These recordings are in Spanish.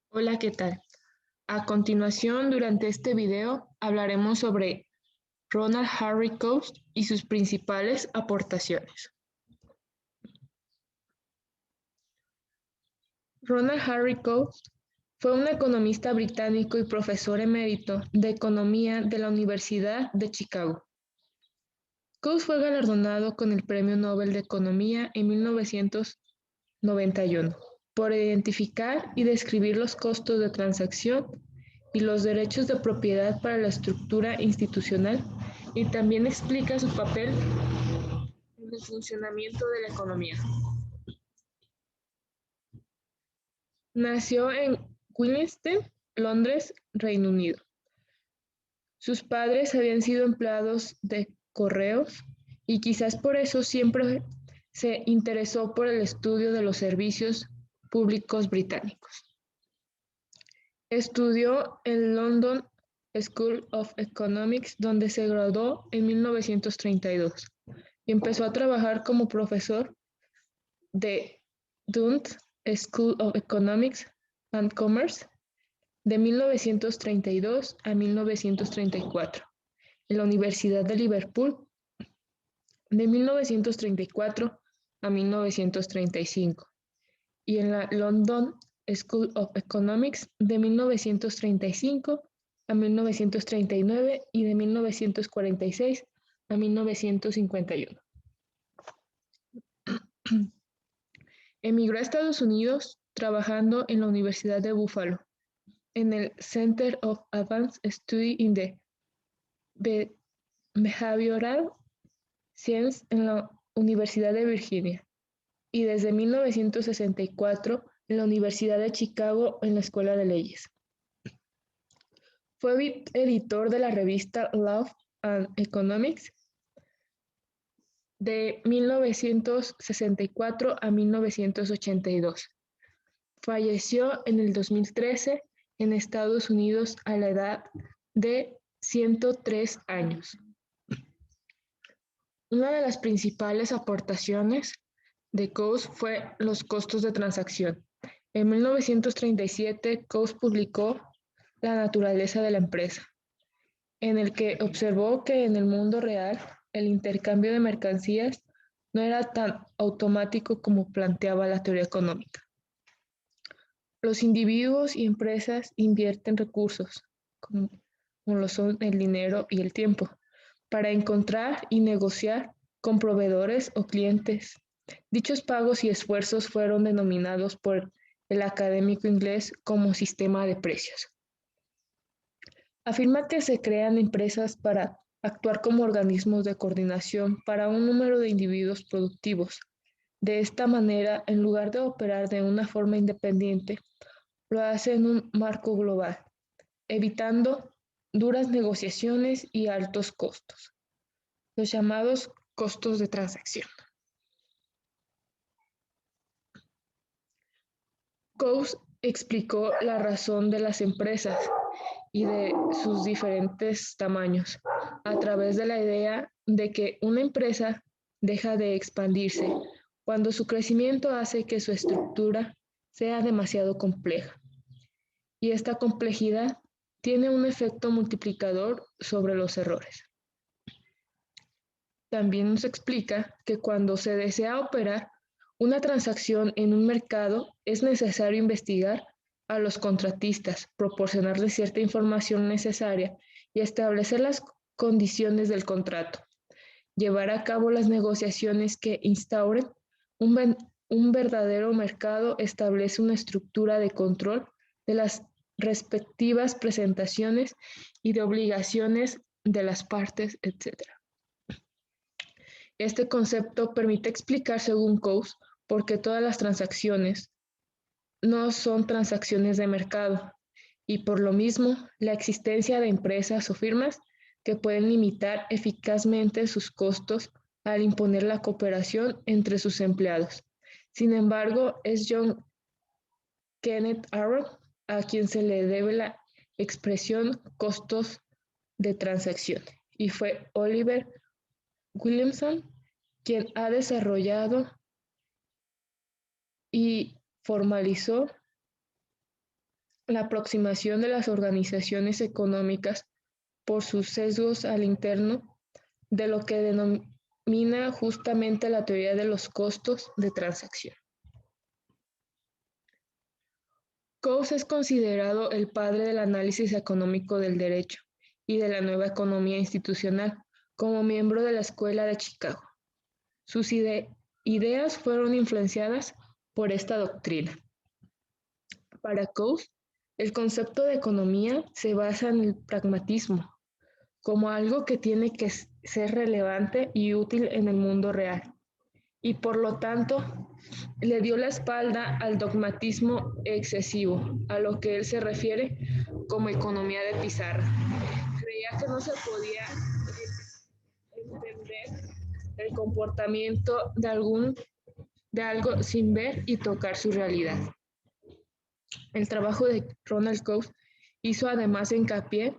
Hola, ¿qué tal? A continuación, durante este video, hablaremos sobre Ronald Harry Coase y sus principales aportaciones. Ronald Harry Coase fue un economista británico y profesor emérito de economía de la Universidad de Chicago. Coase fue galardonado con el Premio Nobel de Economía en 1991 por identificar y describir los costos de transacción y los derechos de propiedad para la estructura institucional, y también explica su papel en el funcionamiento de la economía. Nació en Williamston, Londres, Reino Unido. Sus padres habían sido empleados de correos y quizás por eso siempre se interesó por el estudio de los servicios públicos británicos. Estudió en London School of Economics, donde se graduó en 1932 y empezó a trabajar como profesor de Dundee School of Economics and Commerce de 1932 a 1934, en la Universidad de Liverpool de 1934 a 1935 y en la London School of Economics de 1935 a 1939 y de 1946 a 1951. Emigró a Estados Unidos trabajando en la Universidad de Buffalo, en el Center of Advanced Study in the Behavioral Science en la Universidad de Virginia, y desde 1964 en la Universidad de Chicago en la Escuela de Leyes. Fue editor de la revista Law and Economics de 1964 a 1982. Falleció en el 2013 en Estados Unidos a la edad de 103 años. Una de las principales aportaciones de Coase fue los costos de transacción. En 1937, Coase publicó La naturaleza de la empresa, en el que observó que en el mundo real el intercambio de mercancías no era tan automático como planteaba la teoría económica. Los individuos y empresas invierten recursos, como lo son el dinero y el tiempo, para encontrar y negociar con proveedores o clientes. Dichos pagos y esfuerzos fueron denominados por el académico inglés como sistema de precios. Afirma que se crean empresas para actuar como organismos de coordinación para un número de individuos productivos. De esta manera, en lugar de operar de una forma independiente, lo hace en un marco global, evitando duras negociaciones y altos costos, los llamados costos de transacción. Coase explicó la razón de las empresas y de sus diferentes tamaños a través de la idea de que una empresa deja de expandirse cuando su crecimiento hace que su estructura sea demasiado compleja. Y esta complejidad tiene un efecto multiplicador sobre los errores. También nos explica que cuando se desea operar una transacción en un mercado, es necesario investigar a los contratistas, proporcionarles cierta información necesaria y establecer las condiciones del contrato. Llevar a cabo las negociaciones que instauren un verdadero mercado establece una estructura de control de las respectivas presentaciones y de obligaciones de las partes, etc. Este concepto permite explicar, según Coase, por qué todas las transacciones no son transacciones de mercado, y por lo mismo, la existencia de empresas o firmas que pueden limitar eficazmente sus costos al imponer la cooperación entre sus empleados. Sin embargo, es John Kenneth Arrow a quien se le debe la expresión costos de transacción, y fue Oliver Williamson quien ha desarrollado y formalizó la aproximación de las organizaciones económicas por sus sesgos al interno de lo que denomina justamente la teoría de los costos de transacción. Coase es considerado el padre del análisis económico del derecho y de la nueva economía institucional como miembro de la Escuela de Chicago. Sus ideas fueron influenciadas por esta doctrina. Para Coase, el concepto de economía se basa en el pragmatismo, como algo que tiene que ser relevante y útil en el mundo real, y por lo tanto le dio la espalda al dogmatismo excesivo, a lo que él se refiere como economía de pizarra. Creía que no se podía entender el comportamiento de algo sin ver y tocar su realidad. El trabajo de Ronald Coase hizo además hincapié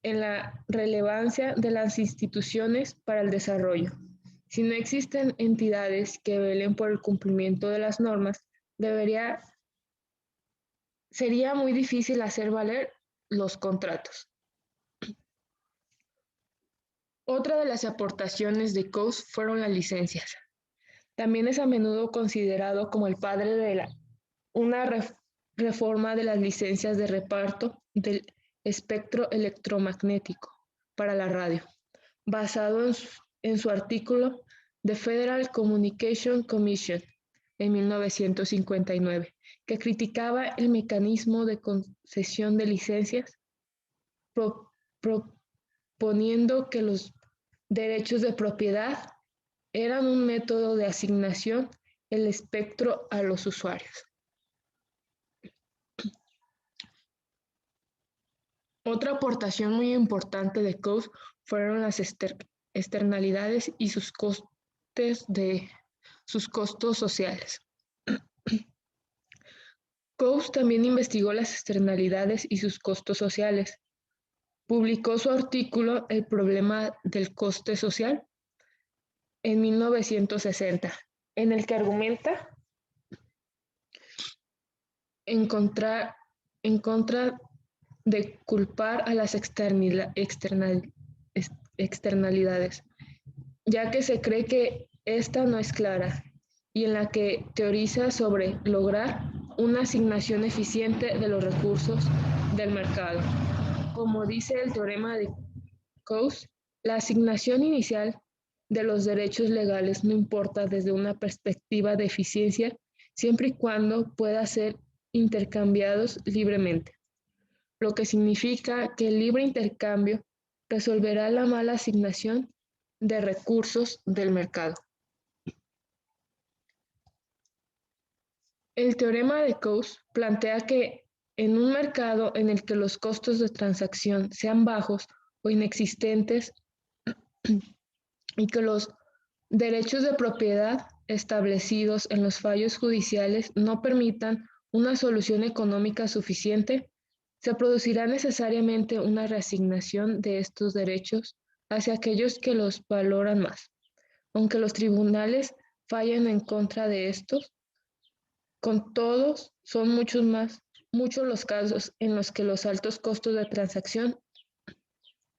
en la relevancia de las instituciones para el desarrollo. Si no existen entidades que velen por el cumplimiento de las normas, sería muy difícil hacer valer los contratos. Otra de las aportaciones de Coase fueron las licencias. También es a menudo considerado como el padre de una reforma de las licencias de reparto del espectro electromagnético para la radio, basado en su artículo The Federal Communication Commission en 1959, que criticaba el mecanismo de concesión de licencias, proponiendo que los derechos de propiedad eran un método de asignación del espectro a los usuarios. Otra aportación muy importante de Coase fueron las externalidades y sus costos sociales. Coase también investigó las externalidades y sus costos sociales. Publicó su artículo El problema del coste social en 1960, en el que argumenta en contra de culpar a las externalidades, ya que se cree que esta no es clara, y en la que teoriza sobre lograr una asignación eficiente de los recursos del mercado. Como dice el teorema de Coase, la asignación inicial de los derechos legales no importa desde una perspectiva de eficiencia, siempre y cuando pueda ser intercambiados libremente, lo que significa que el libre intercambio resolverá la mala asignación de recursos del mercado. El teorema de Coase plantea que en un mercado en el que los costos de transacción sean bajos o inexistentes y que los derechos de propiedad establecidos en los fallos judiciales no permitan una solución económica suficiente, se producirá necesariamente una reasignación de estos derechos hacia aquellos que los valoran más. Aunque los tribunales fallen en contra de estos, con todos son muchos los casos en los que los altos costos de transacción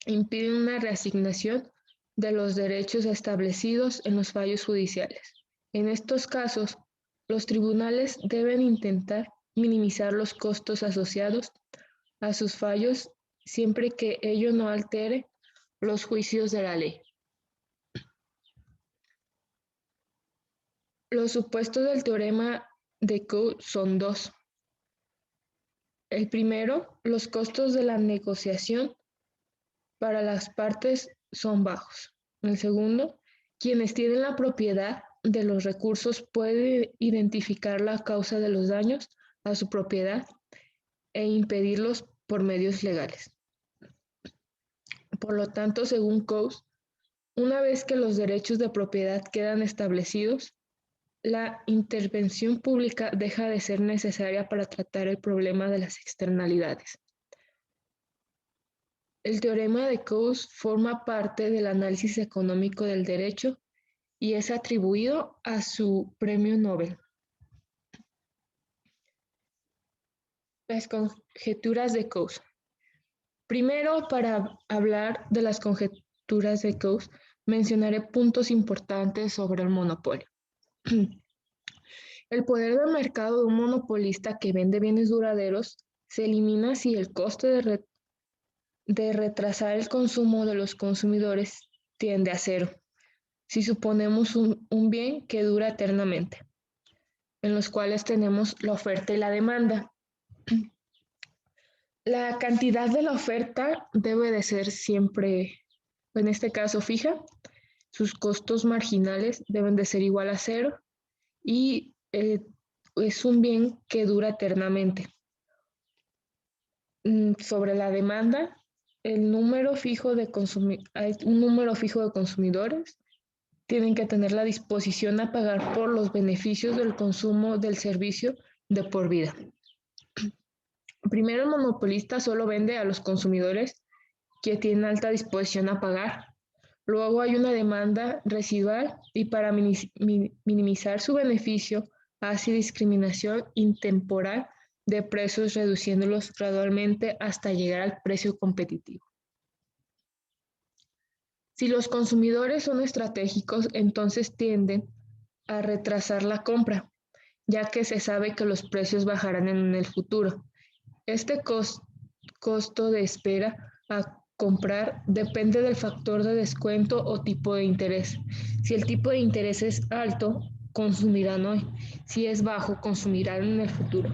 impiden una reasignación de los derechos establecidos en los fallos judiciales. En estos casos, los tribunales deben intentar minimizar los costos asociados a sus fallos siempre que ello no altere los juicios de la ley. Los supuestos del teorema de Coase son dos. El primero, los costos de la negociación para las partes son bajos. El segundo, quienes tienen la propiedad de los recursos pueden identificar la causa de los daños a su propiedad e impedirlos por medios legales. Por lo tanto, según Coase, una vez que los derechos de propiedad quedan establecidos, la intervención pública deja de ser necesaria para tratar el problema de las externalidades. El teorema de Coase forma parte del análisis económico del derecho y es atribuido a su premio Nobel. Las conjeturas de Coase. Primero, para hablar de las conjeturas de Coase, mencionaré puntos importantes sobre el monopolio. El poder de mercado de un monopolista que vende bienes duraderos se elimina si el coste de retrasar el consumo de los consumidores tiende a cero, si suponemos un bien que dura eternamente, en los cuales tenemos la oferta y la demanda. La cantidad de la oferta debe de ser siempre, en este caso, fija. Sus costos marginales deben de ser igual a cero y es un bien que dura eternamente. Sobre la demanda, hay un número fijo de consumidores, tienen que tener la disposición a pagar por los beneficios del consumo del servicio de por vida. Primero, el monopolista solo vende a los consumidores que tienen alta disposición a pagar. Luego hay una demanda residual y para minimizar su beneficio hace discriminación intemporal de precios reduciéndolos gradualmente hasta llegar al precio competitivo. Si los consumidores son estratégicos, entonces tienden a retrasar la compra, ya que se sabe que los precios bajarán en el futuro. Este costo de espera a comprar depende del factor de descuento o tipo de interés. Si el tipo de interés es alto, consumirán hoy. Si es bajo, consumirán en el futuro.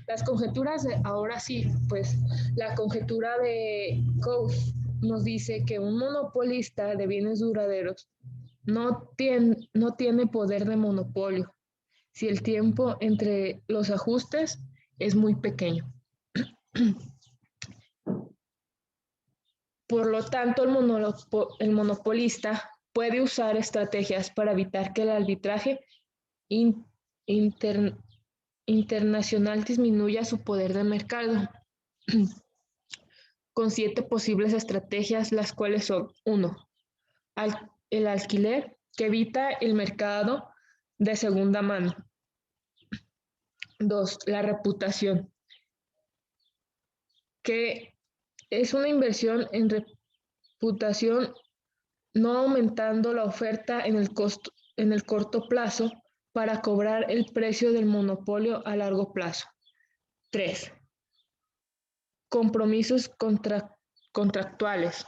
Las conjeturas de, ahora sí, pues la conjetura de Coase nos dice que un monopolista de bienes duraderos no tiene poder de monopolio si el tiempo entre los ajustes es muy pequeño. Por lo tanto, el monopolista puede usar estrategias para evitar que el arbitraje internacional disminuya su poder de mercado, con 7 posibles estrategias, las cuales son: 1. El alquiler, que evita el mercado de segunda mano. 2. La reputación, que es una inversión en reputación, no aumentando la oferta en el corto plazo para cobrar el precio del monopolio a largo plazo. 3. Compromisos contractuales.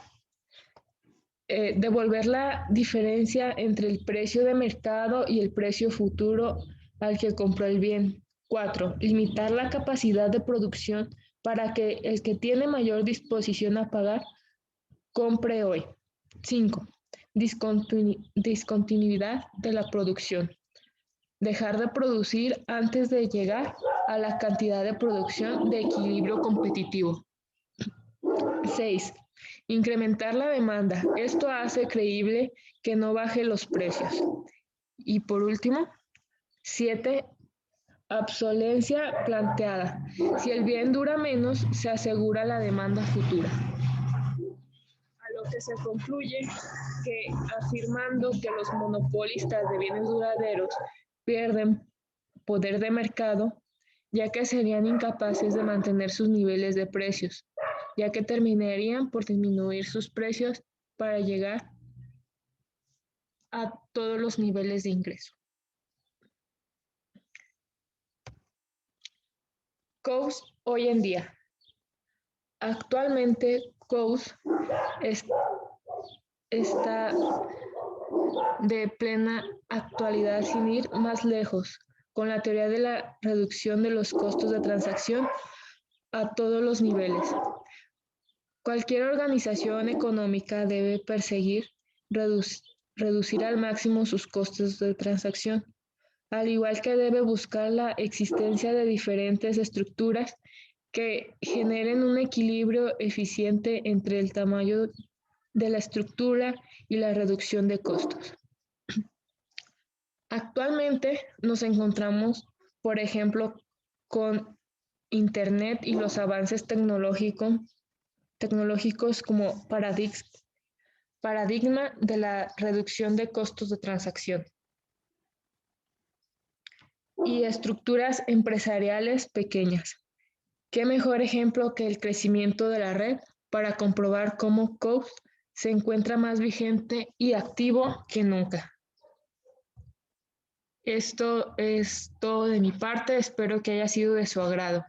Devolver la diferencia entre el precio de mercado y el precio futuro al que compró el bien. 4. Limitar la capacidad de producción para que el que tiene mayor disposición a pagar compre hoy. 5. Discontinuidad de la producción. Dejar de producir antes de llegar a la cantidad de producción de equilibrio competitivo. 6. Incrementar la demanda. Esto hace creíble que no baje los precios. Y por último, 7. Obsolescencia planteada. Si el bien dura menos, se asegura la demanda futura. A lo que se concluye que, afirmando que los monopolistas de bienes duraderos pierden poder de mercado, ya que serían incapaces de mantener sus niveles de precios, ya que terminarían por disminuir sus precios para llegar a todos los niveles de ingreso. Coase hoy en día. Actualmente, Coase está de plena actualidad sin ir más lejos, con la teoría de la reducción de los costos de transacción a todos los niveles. Cualquier organización económica debe perseguir reducir al máximo sus costos de transacción, al igual que debe buscar la existencia de diferentes estructuras que generen un equilibrio eficiente entre el tamaño de la estructura y la reducción de costos. Actualmente nos encontramos, por ejemplo, con Internet y los avances tecnológicos como paradigma de la reducción de costos de transacción y estructuras empresariales pequeñas. ¿Qué mejor ejemplo que el crecimiento de la red para comprobar cómo Coase se encuentra más vigente y activo que nunca? Esto es todo de mi parte, espero que haya sido de su agrado.